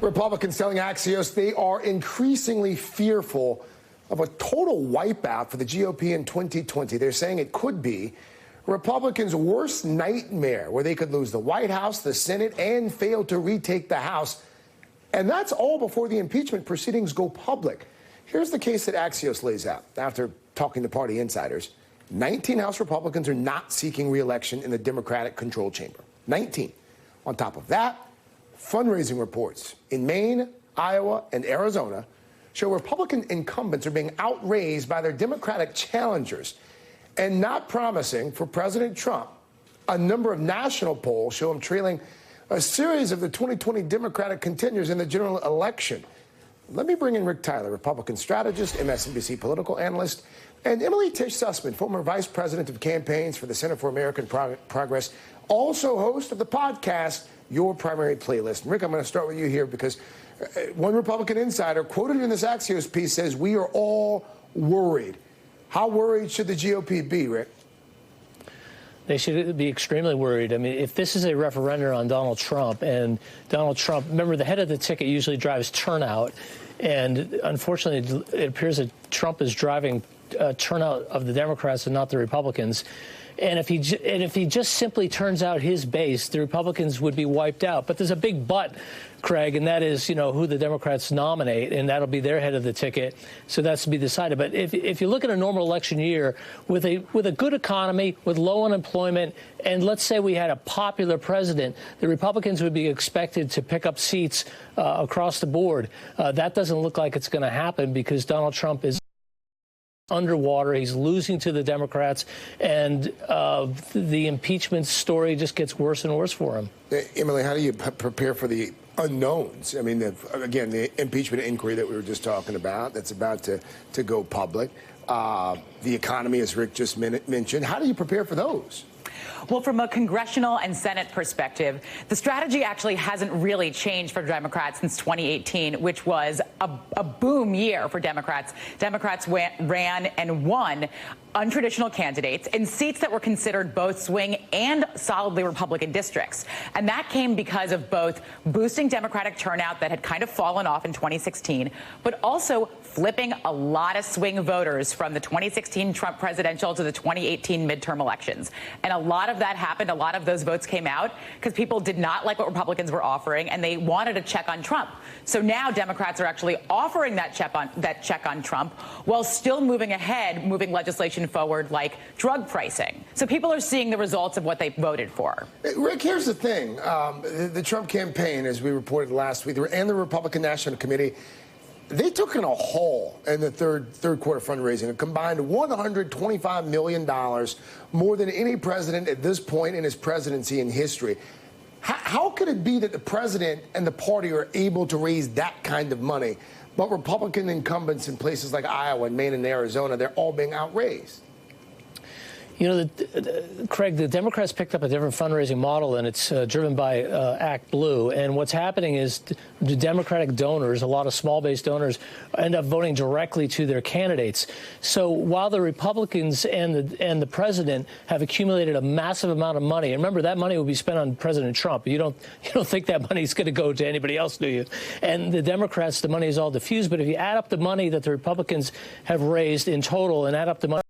Republicans telling Axios they are increasingly fearful of a total wipeout for the GOP in 2020. They're saying it could be Republicans' worst nightmare, where they could lose the White House, the Senate, and fail to retake the House. And that's all before the impeachment proceedings go public. Here's the case that Axios lays out after talking to party insiders. 19 House Republicans are not seeking re-election in the Democratic-controlled chamber. 19. On top of that, fundraising reports in Maine, Iowa, and Arizona show Republican incumbents are being outraised by their Democratic challengers and not promising for President Trump. A number of national polls show him trailing a series of the 2020 Democratic contenders in the general election. Let me bring in Rick Tyler, Republican strategist, MSNBC political analyst, and Emily Tish Sussman, former vice president of campaigns for the Center for American Progress, also host of the podcast, Your Primary Playlist. And Rick, I'm going to start with you here because one Republican insider quoted in this Axios piece says, "We are all worried." How worried should the GOP be, Rick? They should be extremely worried. I mean, if this is a referendum on Donald Trump, and Donald Trump, remember, the head of the ticket usually drives turnout, and unfortunately, it appears that Trump is driving turnout of the Democrats and not the Republicans. And if he just simply turns out his base, the Republicans would be wiped out. But there's a big but, Craig, and that is, who the Democrats nominate, and that'll be their head of the ticket. So that's to be decided. But if you look at a normal election year with a good economy, with low unemployment, and let's say we had a popular president, the Republicans would be expected to pick up seats across the board. That doesn't look like it's going to happen because Donald Trump is underwater. He's losing to the Democrats, and the impeachment story just gets worse and worse for him. Emily, how do you prepare for the unknowns? I mean, again, the impeachment inquiry that we were just talking about, that's about to go public. The economy, as Rick just mentioned. How do you prepare for those? Well, from a congressional and Senate perspective, the strategy actually hasn't really changed for Democrats since 2018, which was a boom year for Democrats. Democrats ran and won untraditional candidates in seats that were considered both swing and solidly Republican districts. And that came because of both boosting Democratic turnout that had kind of fallen off in 2016, but also flipping a lot of swing voters from the 2016 Trump presidential to the 2018 midterm elections. And a lot of that happened. A lot of those votes came out because people did not like what Republicans were offering, and they wanted a check on Trump. So now Democrats are actually offering that check on Trump while still moving ahead, moving legislation forward like drug pricing. So people are seeing the results of what they voted for. Rick, here's the thing. The Trump campaign, as we reported last week, and the Republican National Committee, they took in a haul in the third quarter fundraising, a combined $125 million, more than any president at this point in his presidency in history. How could it be that the president and the party are able to raise that kind of money, but Republican incumbents in places like Iowa and Maine and Arizona, they're all being outraised? Craig, the Democrats picked up a different fundraising model, and it's driven by Act Blue. And what's happening is the Democratic donors, a lot of small-base donors, end up voting directly to their candidates. So while the Republicans and the president have accumulated a massive amount of money, and remember, that money will be spent on President Trump. You don't think that money is going to go to anybody else, do you? And the Democrats, the money is all diffused. But if you add up the money that the Republicans have raised in total and add up the money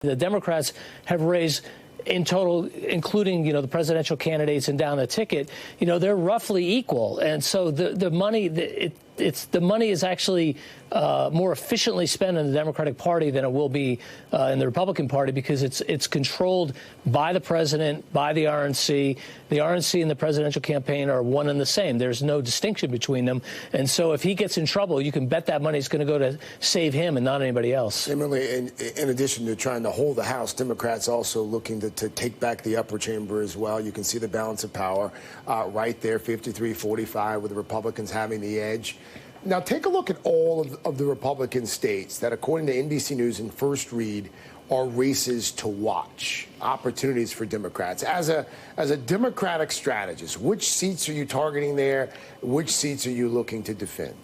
the Democrats have raised in total, including, the presidential candidates and down the ticket, they're roughly equal. And so the money, the money is actually more efficiently spent in the Democratic Party than it will be in the Republican Party because it's controlled by the president, by the RNC. The RNC and the presidential campaign are one and the same. There's no distinction between them. And so if he gets in trouble, you can bet that money is going to go to save him and not anybody else. Emily, in addition to trying to hold the House, Democrats also looking to take back the upper chamber as well. You can see the balance of power right there, 53-45, with the Republicans having the edge. Now, take a look at all of the Republican states that, according to NBC News and First Read, are races to watch, opportunities for Democrats. As a Democratic strategist, which seats are you targeting there? Which seats are you looking to defend?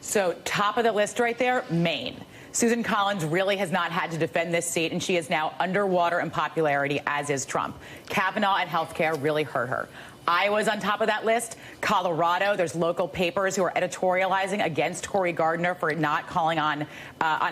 So top of the list right there, Maine. Susan Collins really has not had to defend this seat, and she is now underwater in popularity, as is Trump. Kavanaugh and health care really hurt her. Iowa's on top of that list. Colorado, there's local papers who are editorializing against Cory Gardner for not calling on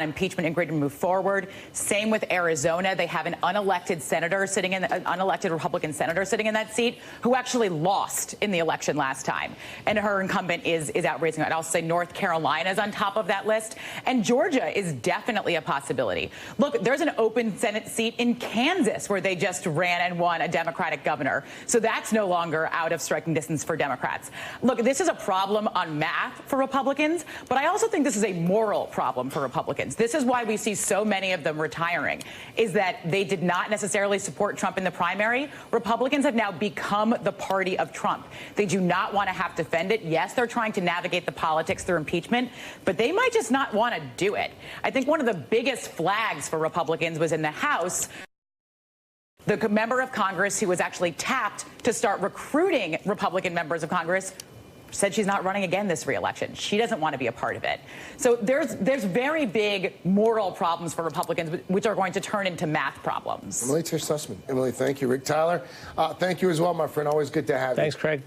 impeachment and agreed to move forward. Same with Arizona. They have an unelected senator sitting in, an unelected Republican senator sitting in that seat who actually lost in the election last time. And her incumbent is out raising it. I'd also say North Carolina is on top of that list. And Georgia is definitely a possibility. Look, there's an open Senate seat in Kansas where they just ran and won a Democratic governor. So that's no longer out of striking distance for Democrats. Look, this is a problem on math for Republicans, but I also think this is a moral problem for Republicans. This is why we see so many of them retiring, is that they did not necessarily support Trump in the primary. Republicans have now become the party of Trump. They do not want to have to defend it. Yes, they're trying to navigate the politics through impeachment, but they might just not want to do it. I think one of the biggest flags for Republicans was in the House. The member of Congress who was actually tapped to start recruiting Republican members of Congress said she's not running again this re-election. She doesn't want to be a part of it. So there's very big moral problems for Republicans, which are going to turn into math problems. Emily Tish Sussman. Emily, thank you. Rick Tyler, thank you as well, my friend. Always good to have you. Thanks, Craig.